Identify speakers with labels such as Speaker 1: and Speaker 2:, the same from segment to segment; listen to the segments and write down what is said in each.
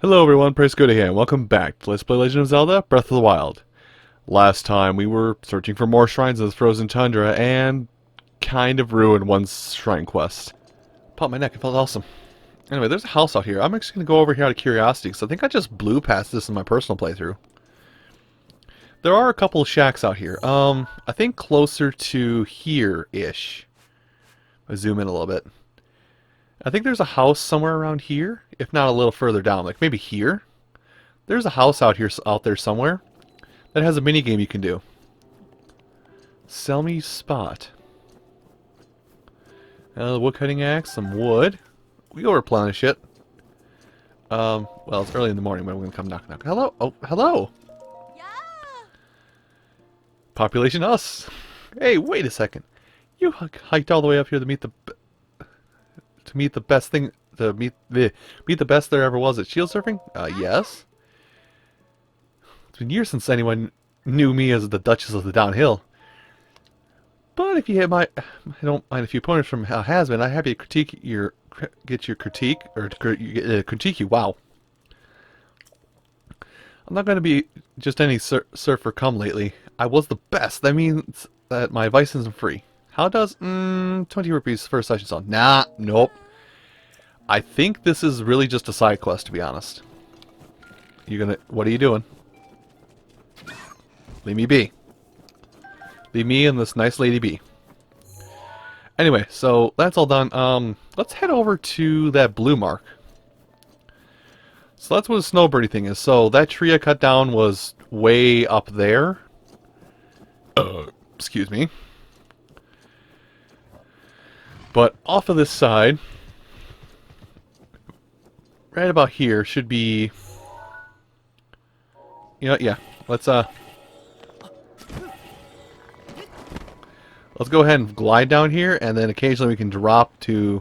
Speaker 1: Hello everyone, Praise Good here, and welcome back to Let's Play Legend of Zelda Breath of the Wild. Last time we were searching for more shrines in the frozen tundra and kind of ruined one shrine quest. Popped my neck, it felt awesome. Anyway, there's a house out here. I'm actually going to go over here out of curiosity because I think I just blew past this in my personal playthrough. There are a couple of shacks out here. I think closer to here-ish. I zoom in a little bit. I think there's a house somewhere around here, if not a little further down, like maybe here. There's a house out there somewhere that has a mini game you can do. Sell me spot. The wood cutting axe, some wood. We go replenish it. Well, it's early in the morning, but I'm gonna come knock knock. Hello, oh, hello.
Speaker 2: Yeah.
Speaker 1: Population us. Hey, wait a second. You hiked all the way up here to meet the best thing, meet the best there ever was at shield surfing? Yes. It's been years since anyone knew me as the Duchess of the Downhill. But if you hit I don't mind a few pointers from Hasbin, I'm happy to get your critique, or critique you, wow. I'm not going to be just any surfer come lately. I was the best. That means that my advice isn't free. How does, 20 rupees for a session song? Nah, nope. I think this is really just a side quest, to be honest. What are you doing? Leave me be. Leave me and this nice lady be. Anyway, so that's all done. Let's head over to that blue mark. So that's what a snowbirdie thing is. So that tree I cut down was way up there. Excuse me. But off of this side, right about here should be, yeah. Let's go ahead and glide down here, and then occasionally we can drop to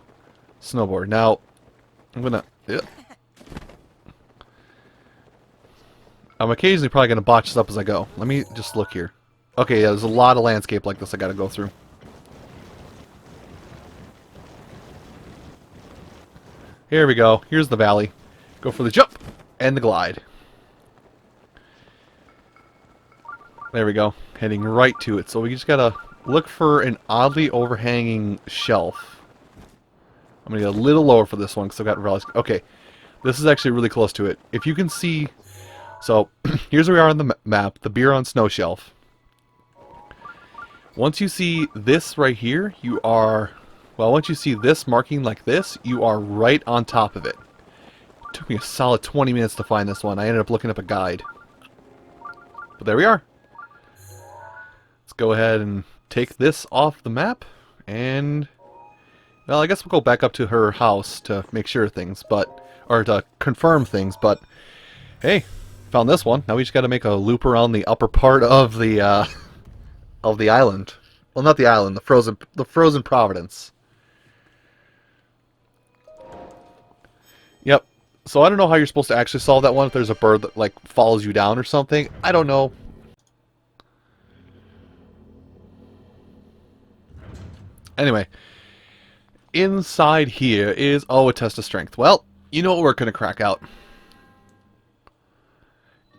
Speaker 1: snowboard. Now, I'm occasionally probably gonna botch this up as I go. Let me just look here. Okay, yeah, there's a lot of landscape like this I gotta go through. Here we go. Here's the valley. Go for the jump and the glide. There we go. Heading right to it. So we just gotta look for an oddly overhanging shelf. I'm gonna get a little lower for this one because I've got relics. Okay, this is actually really close to it. If you can see, so here's where we are on the map, the beer on snow shelf. Once you see this right here, you are, well, once you see this marking like this, you are right on top of it. It took me a solid 20 minutes to find this one. I ended up looking up a guide. But there we are. Let's go ahead and take this off the map, and, well, I guess we'll go back up to her house to make sure things, or to confirm things, but, hey, found this one. Now we just gotta make a loop around the upper part of the island. Well, not the island, the frozen Providence. Yep. So I don't know how you're supposed to actually solve that one, if there's a bird that, like, follows you down or something. I don't know. Anyway, inside here is, oh, a test of strength. Well, you know what we're going to crack out.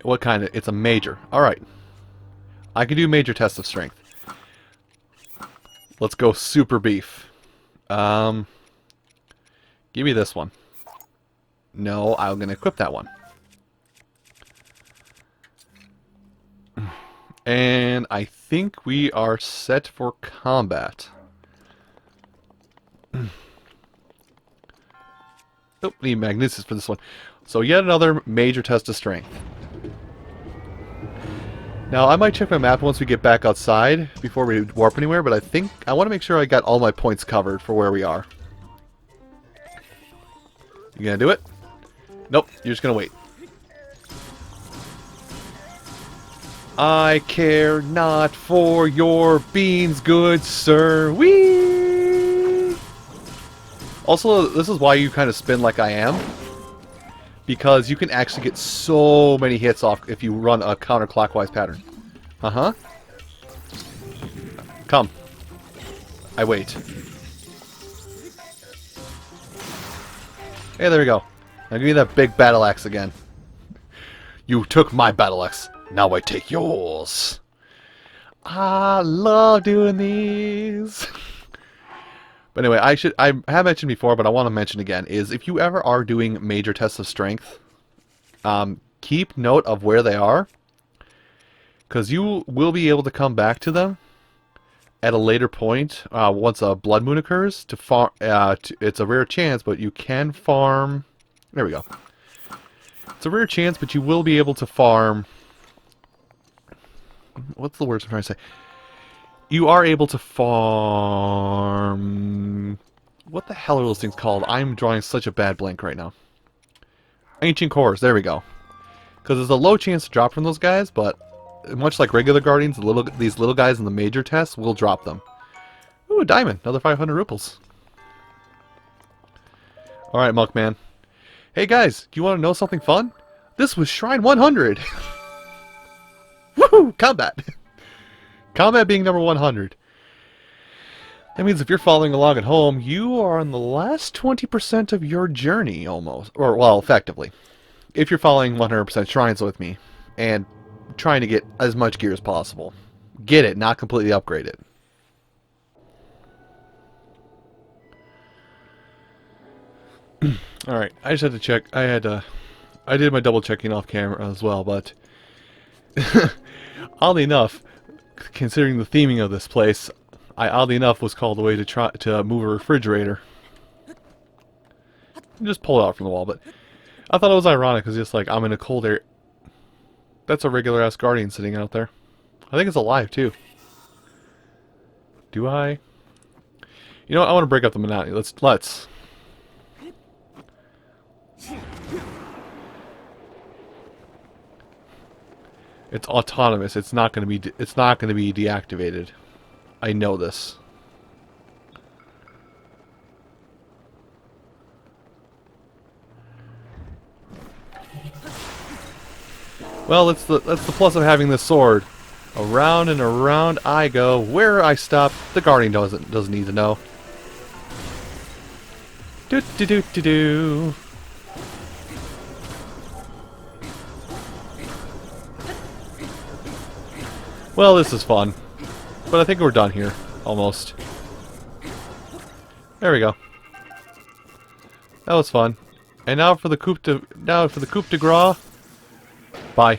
Speaker 1: What kind of? It's a major. Alright. I can do major test of strength. Let's go super beef. Give me this one. No, I'm going to equip that one. And I think we are set for combat. Oh, need magnesis for this one. So yet another major test of strength. Now, I might check my map once we get back outside before we warp anywhere, but I think I want to make sure I got all my points covered for where we are. You gonna do it? Nope, you're just gonna wait. I care not for your beans, good sir. Whee! Also, this is why you kind of spin like I am. Because you can actually get so many hits off if you run a counterclockwise pattern. Uh-huh. Come. I wait. Hey, there we go. Now give me that big battle axe again. You took my battle axe. Now I take yours. I love doing these. But anyway, I have mentioned before, but I want to mention again, is if you ever are doing major tests of strength, keep note of where they are, because you will be able to come back to them at a later point, once a blood moon occurs, to farm. It's a rare chance, but you can farm. There we go. It's a rare chance, but you will be able to farm. What's the words I'm trying to say? You are able to farm... What the hell are those things called? I'm drawing such a bad blank right now. Ancient cores, there we go. Because there's a low chance to drop from those guys, but much like regular guardians, these little guys in the major tests will drop them. Ooh, a diamond. Another 500 rupees. Alright, Muckman. Hey guys, do you want to know something fun? This was Shrine 100! Woohoo! Combat! Combat being number 100. That means if you're following along at home, you are on the last 20% of your journey, almost. Or, well, effectively. If you're following 100% shrines with me, and trying to get as much gear as possible. Get it, not completely upgrade it. Alright, I just had to check. I did my double checking off camera as well, but... oddly enough, considering the theming of this place, I oddly enough was called away to try to move a refrigerator. Just pull it out from the wall, but I thought it was ironic because just like I'm in a cold area. That's a regular ass guardian sitting out there. I think it's alive too. Do I? You know what? I want to break up the monotony. Let's. It's autonomous. It's not going to be. It's not going to be deactivated. I know this. Well, that's the plus of having this sword. Around and around I go. Where I stop, the guardian doesn't need to know. Do do do do do. Well, this is fun. But I think we're done here. Almost. There we go. That was fun. And now for the coup de grace. Bye.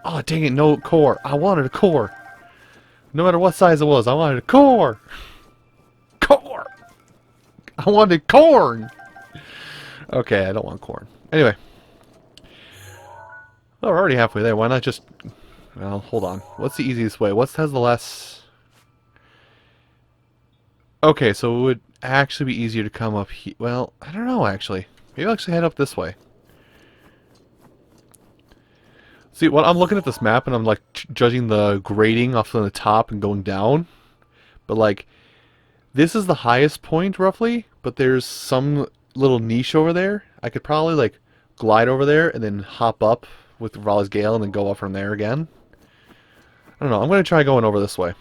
Speaker 1: Oh, dang it, no core. I wanted a core. No matter what size it was, I wanted a core. Core! I wanted corn! Okay, I don't want corn. Anyway. Well, we're already halfway there. Why not just... Well, hold on. What's the easiest way? What has the less... Okay, so it would actually be easier to come up here. Well, I don't know, actually. Maybe I'll actually head up this way. See, when I'm looking at this map and I'm like judging the grading off from the top and going down, but like this is the highest point roughly, but there's some little niche over there. I could probably like glide over there and then hop up with Raleigh's Gale and then go up from there again. I don't know. I'm gonna try going over this way.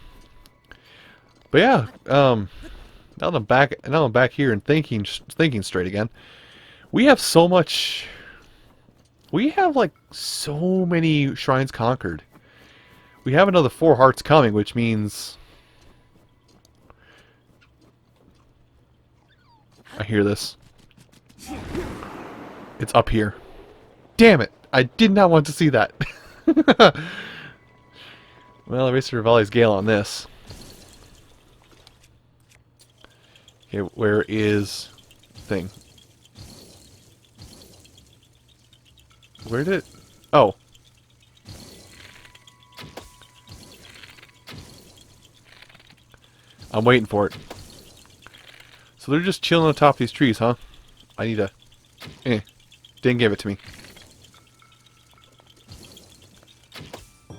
Speaker 1: But yeah, now that I'm back here and thinking straight again. We have so much. We have, like, so many shrines conquered. We have another 4 hearts coming, which means... I hear this. It's up here. Damn it! I did not want to see that. Well, Eraser Raleigh's Gale on this. Okay, where is... thing? Where did it... Oh. I'm waiting for it. So they're just chilling on top of these trees, huh? I need a... Didn't give it to me.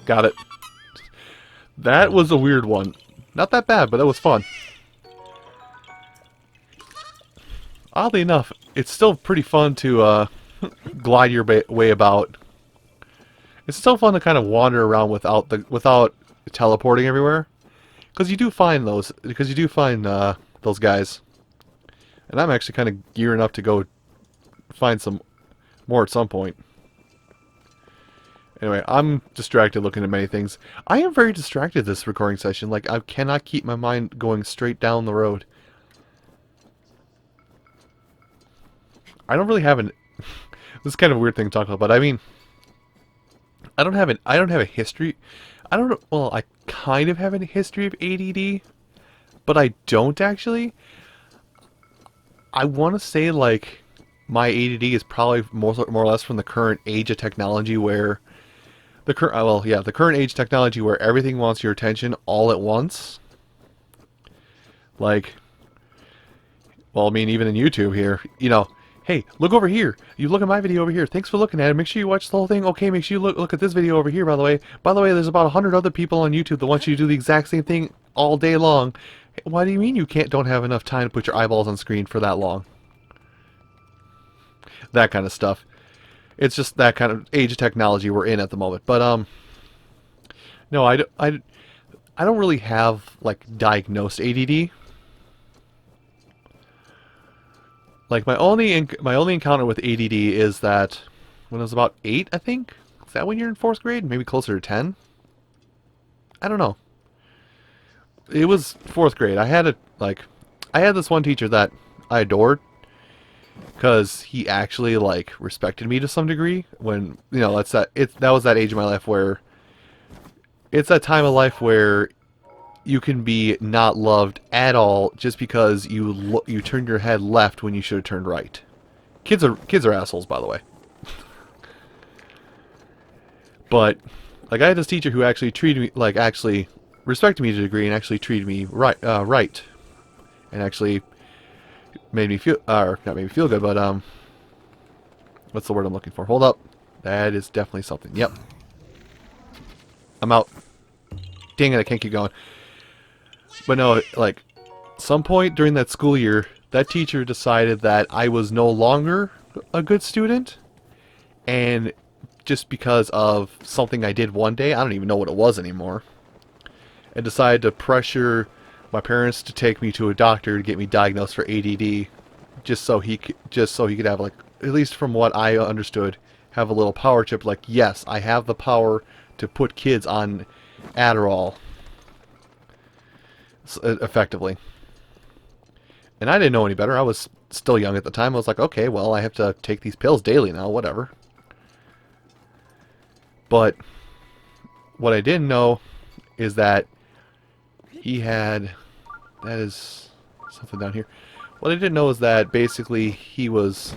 Speaker 1: Got it. That was a weird one. Not that bad, but that was fun. Oddly enough, it's still pretty fun to, glide your way about. It's still fun to kind of wander around without teleporting everywhere, because you do find those. Because you do find those guys. And I'm actually kind of gearing up to go find some more at some point. Anyway, I'm distracted looking at many things. I am very distracted this recording session. Like, I cannot keep my mind going straight down the road. I don't really have an... This is kind of a weird thing to talk about, but I mean... I don't have a history... I don't know... Well, I kind of have a history of ADD, but I don't actually. I want to say, like, my ADD is probably more or less from the current age of technology where... The current age technology where everything wants your attention all at once. Like, well, I mean, even in YouTube here, you know, hey, look over here. You look at my video over here. Thanks for looking at it. Make sure you watch the whole thing. Okay, make sure you look at this video over here, by the way. By the way, there's about 100 other people on YouTube that want you to do the exact same thing all day long. Why do you mean you don't have enough time to put your eyeballs on screen for that long? That kind of stuff. It's just that kind of age of technology we're in at the moment. But, no, I don't really have, like, diagnosed ADD. Like, my only encounter with ADD is that when I was about 8, I think? Is that when you're in 4th grade? Maybe closer to 10? I don't know. It was 4th grade. I had this one teacher that I adored because he actually, like, respected me to some degree when, you know, that was that age of my life where it's that time of life where you can be not loved at all just because you turned your head left when you should have turned right. Kids are assholes, by the way. But like, I had this teacher who actually treated me, like, actually respected me to a degree and actually treated me right, and actually made me feel, or not made me feel good, but what's the word I'm looking for? Hold up, that is definitely something. Yep, I'm out. Dang it, I can't keep going. But no, like, some point during that school year, that teacher decided that I was no longer a good student, and just because of something I did one day, I don't even know what it was anymore, and decided to pressure my parents to take me to a doctor to get me diagnosed for ADD, just so he could have, like, at least from what I understood, have a little power trip. Like, yes, I have the power to put kids on Adderall effectively. And I didn't know any better. I was still young at the time. I was like, okay, well, I have to take these pills daily now, whatever. But what I didn't know is that that is something down here. What I didn't know is that basically he was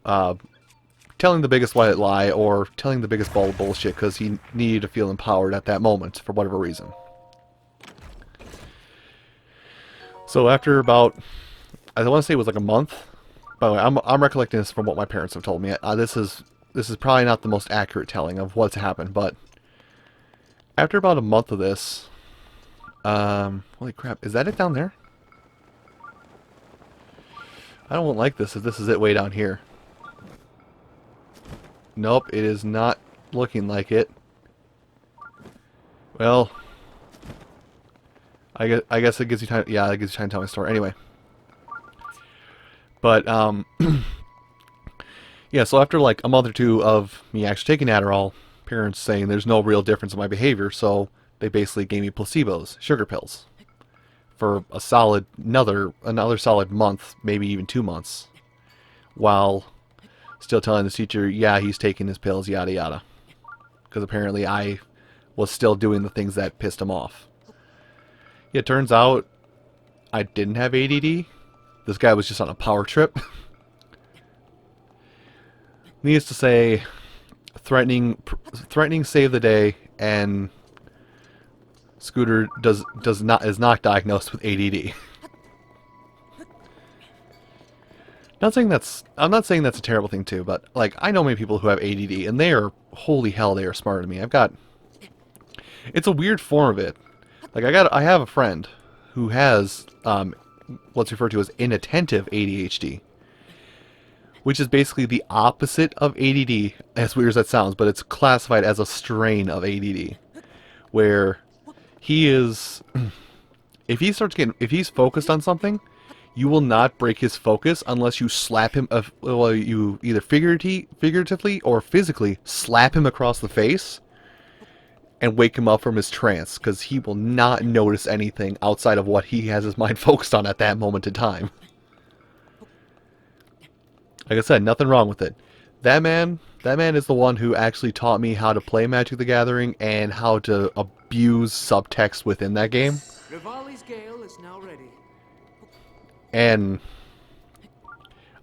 Speaker 1: telling the biggest white lie or telling the biggest ball of bullshit because he needed to feel empowered at that moment for whatever reason. So after about, I want to say it was like a month. By the way, I'm recollecting this from what my parents have told me. This is probably not the most accurate telling of what's happened, but after about a month of this, holy crap, is that it down there? I don't like this if this is it way down here. Nope, it is not looking like it. Well, I guess it gives you time. Yeah, it gives you time to tell my story. Anyway, but yeah. So after like a month or two of me actually taking Adderall, parents saying there's no real difference in my behavior, so they basically gave me placebos, sugar pills, for a solid another solid month, maybe even 2 months, while still telling the teacher, yeah, he's taking his pills, yada yada, because apparently I was still doing the things that pissed him off. It turns out I didn't have ADD. This guy was just on a power trip. Needless to say, threatening save the day, and Scooter is not diagnosed with ADD. I'm not saying that's a terrible thing too, but like, I know many people who have ADD, and they are, holy hell, they are smarter than me. It's a weird form of it. Like, I have a friend who has what's referred to as inattentive ADHD, which is basically the opposite of ADD, as weird as that sounds, but it's classified as a strain of ADD, where he is, if he's focused on something, you will not break his focus unless you slap him, well, you either figuratively or physically slap him across the face and wake him up from his trance, because he will not notice anything outside of what he has his mind focused on at that moment in time. Like I said, nothing wrong with it. That man is the one who actually taught me how to play Magic the Gathering and how to abuse subtext within that game.
Speaker 2: Rivali's Gale is now ready.
Speaker 1: And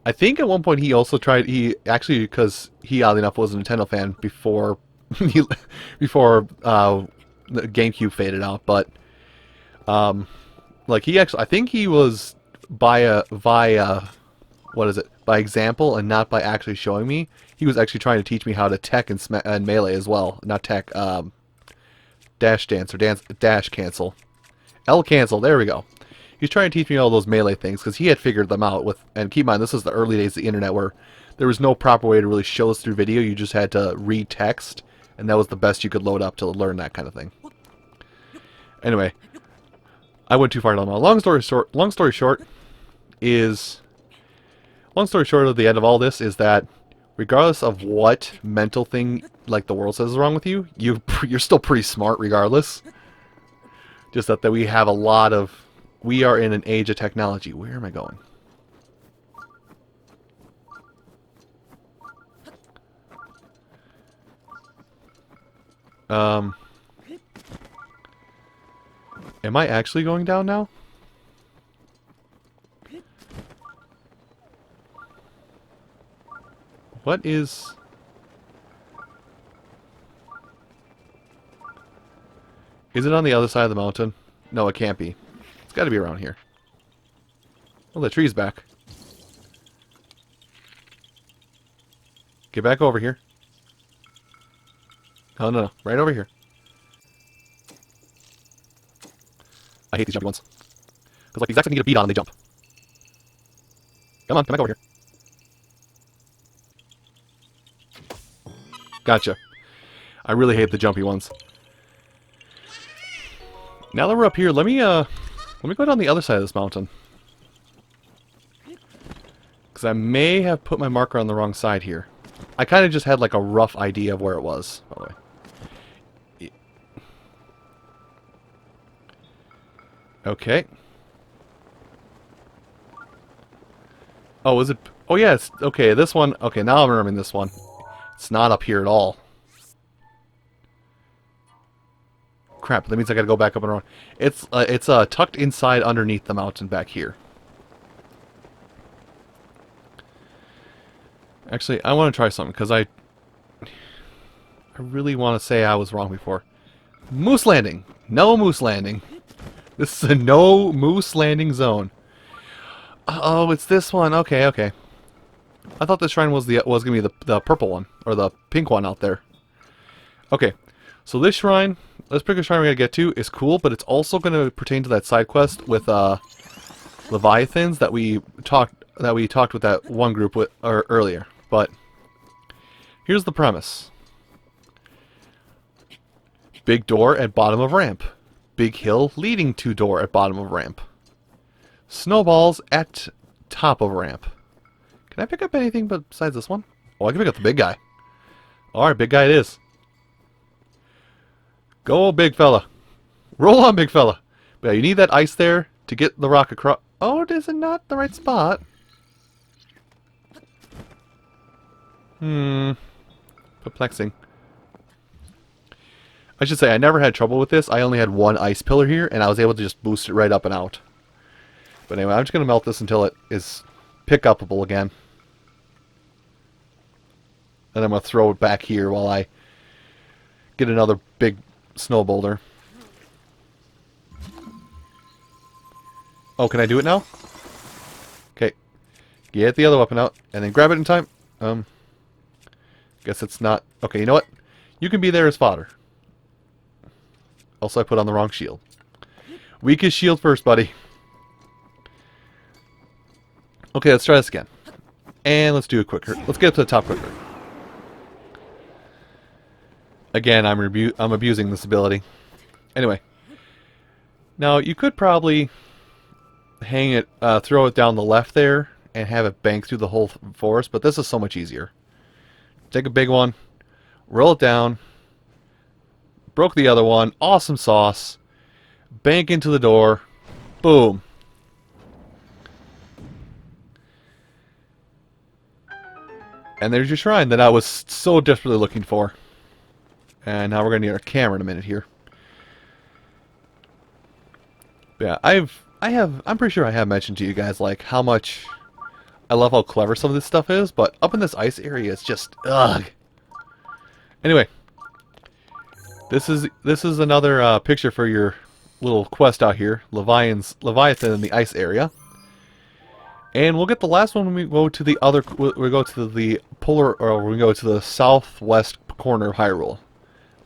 Speaker 1: I think at one point he also tried, because he oddly enough was a Nintendo fan before before the GameCube faded out, but like I think he was via what is it, by example and not by actually showing me. He was actually trying to teach me how to tech and melee as well, not tech, dash dance or dash cancel, L cancel. There we go. He's trying to teach me all those melee things because he had figured them out with. And keep in mind, this is the early days of the internet where there was no proper way to really show us through video. You just had to read text, and that was the best you could load up to learn that kind of thing. Anyway, I went too far down. Long story short of the end of all this is that regardless of what mental thing like the world says is wrong with you, you're still pretty smart regardless. Just that we have a lot of. We are in an age of technology. Where am I going? Am I actually going down now? What is... Is it on the other side of the mountain? No, it can't be. It's got to be around here. Oh, the tree's back. Get back over here. Oh, no. Right over here. I hate these jumpy ones. Because, like, the exact second you get a beat on, they jump. Come on, come back over here. Gotcha. I really hate the jumpy ones. Now that we're up here, let me go down the other side of this mountain. Because I may have put my marker on the wrong side here. I kind of just had like a rough idea of where it was, by the way. Okay. Oh, is it? Oh, yeah, it's... Okay, this one... Okay, now I'm remembering this one. It's not up here at all. Crap, that means I gotta go back up and around. It's tucked inside underneath the mountain back here. Actually, I want to try something, because I really want to say I was wrong before. Moose landing! No moose landing. This is a no moose landing zone. Oh, it's this one. Okay, okay. I thought this shrine was gonna be the purple one, or the pink one out there. Okay, so this shrine, this particular shrine we're gonna get to is cool, but it's also gonna pertain to that side quest with Leviathans that we talked with that one group earlier. But here's the premise: big door at bottom of ramp, big hill leading to door at bottom of ramp, snowballs at top of ramp. Can I pick up anything besides this one? Oh, I can pick up the big guy. Alright, big guy it is. Go, big fella. Roll on, big fella. But yeah, you need that ice there to get the rock across. Oh, is it not the right spot? Perplexing. I should say, I never had trouble with this. I only had one ice pillar here, and I was able to just boost it right up and out. But anyway, I'm just going to melt this until it is pick-upable again. And I'm going to throw it back here while I get another big snow boulder. Oh, can I do it now? Okay. Get the other weapon out, and then grab it in time. Guess it's not... Okay, you know what? You can be there as fodder. Also, I put on the wrong shield. Weakest shield first, buddy. Okay, let's try this again. And let's do it quicker. Let's get up to the top quicker. Again, I'm abusing this ability. Anyway. Now, you could probably... hang it, throw it down the left there, and have it bank through the whole forest. But this is so much easier. Take a big one, roll it down, broke the other one, awesome sauce, bank into the door, boom. And there's your shrine that I was so desperately looking for. And now we're going to need our camera in a minute here. But yeah, I'm pretty sure I have mentioned to you guys, like, how much I love how clever some of this stuff is, but up in this ice area, it's just, ugh. Anyway, this is another picture for your little quest out here, Leviathan in the ice area. And we'll get the last one when we go to the other, we go to the polar, or we go to the southwest corner of Hyrule.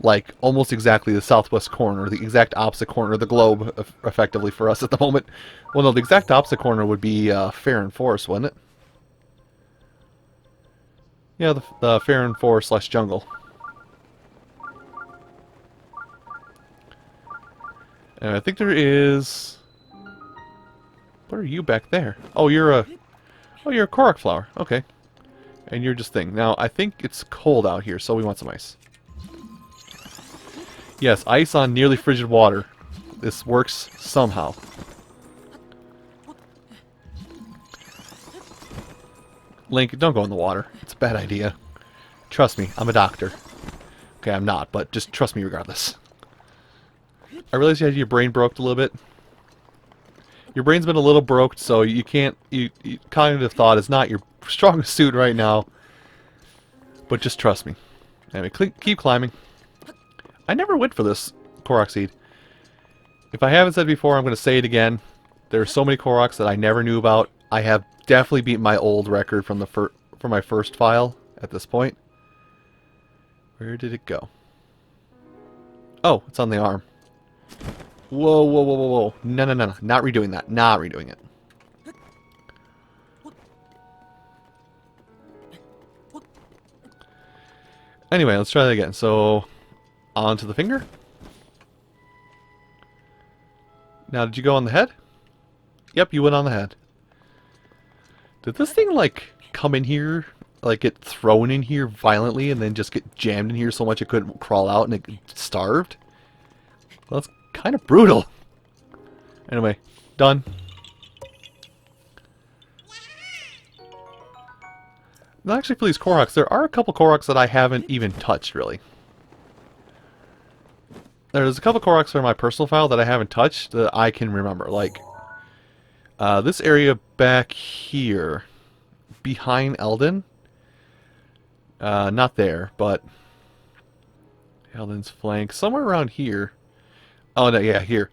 Speaker 1: Like, almost exactly the southwest corner, the exact opposite corner of the globe, effectively, for us at the moment. Well, no, the exact opposite corner would be Faron Forest, wouldn't it? Yeah, the Faron Forest / jungle. And I think there is... What are you back there? Oh, you're a Korok flower. Okay. And you're just thing. Now, I think it's cold out here, so we want some ice. Yes, ice on nearly frigid water. This works somehow. Link, don't go in the water. It's a bad idea. Trust me, I'm a doctor. Okay, I'm not, but just trust me regardless. I realize you had your brain broke a little bit. Your brain's been a little broke, so you can't... cognitive thought is not your strongest suit right now. But just trust me. Anyway, keep climbing. I never went for this Korok seed. If I haven't said before, I'm going to say it again. There are so many Koroks that I never knew about. I have definitely beaten my old record from my first file at this point. Where did it go? Oh, it's on the arm. Whoa, whoa, whoa, whoa, whoa. No, no, no, no. Not redoing that. Not redoing it. Anyway, let's try that again. So, onto the finger. Now, did you go on the head? Yep, you went on the head. Did this thing, like, come in here, like, get thrown in here violently and then just get jammed in here so much it couldn't crawl out and it starved? Well, that's kind of brutal. Anyway, done. Now, actually, for these Koroks, there are a couple Koroks that I haven't even touched, really. There's a couple Koroks from my personal file that I haven't touched that I can remember. Like, this area back here, behind Eldin. Not there, but Eldin's flank. Somewhere around here. Oh, no, yeah, here.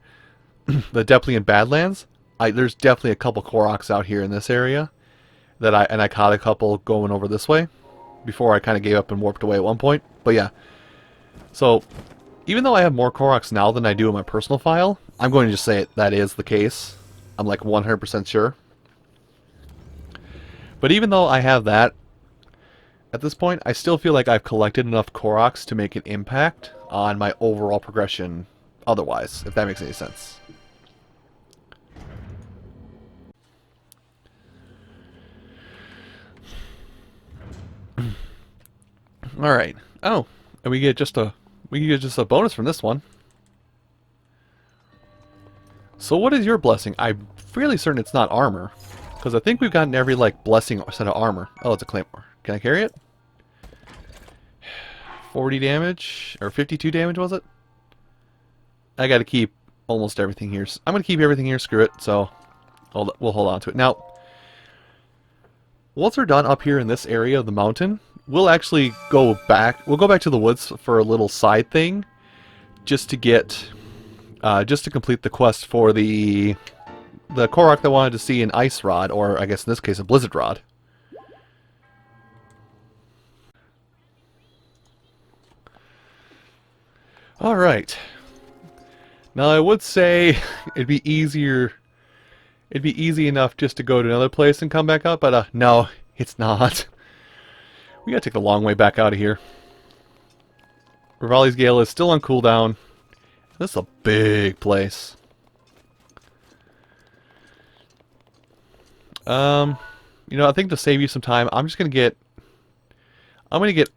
Speaker 1: The Deplean Badlands. There's definitely a couple Koroks out here in this area. And I caught a couple going over this way before I kind of gave up and warped away at one point. But yeah. So, even though I have more Koroks now than I do in my personal file, I'm going to just say that is the case. I'm like 100% sure. But even though I have that, at this point, I still feel like I've collected enough Koroks to make an impact on my overall progression otherwise, if that makes any sense. Alright. Oh, and we get just a bonus from this one. So what is your blessing? I'm fairly certain it's not armor. Because I think we've gotten every, like, blessing set of armor. Oh, it's a claymore. Can I carry it? 40 damage? Or 52 damage, was it? I gotta keep almost everything here. I'm gonna keep everything here, screw it. So, we'll hold on to it. Now, once we're done up here in this area of the mountain, we'll actually go back. We'll go back to the woods for a little side thing. Just to get... just to complete the quest for the Korok that wanted to see an Ice Rod, or I guess in this case a Blizzard Rod. Alright. Now I would say it'd be easy enough just to go to another place and come back up, but no, it's not. We gotta take the long way back out of here. Rivali's Gale is still on cooldown. This is a big place. I think to save you some time, I'm gonna get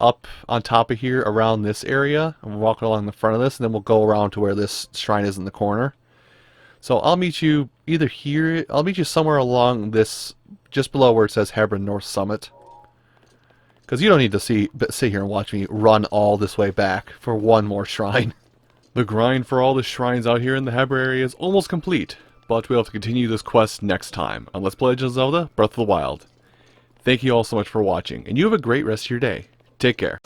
Speaker 1: up on top of here around this area, and we'll walk along the front of this, and then we'll go around to where this shrine is in the corner. So I'll meet you either here, I'll meet you somewhere along this, just below where it says Hebron North Summit. Because you don't need to sit here and watch me run all this way back for one more shrine. The grind for all the shrines out here in the Hebron area is almost complete, but we'll have to continue this quest next time on Let's Play Legend of Zelda Breath of the Wild. Thank you all so much for watching, and you have a great rest of your day. Take care.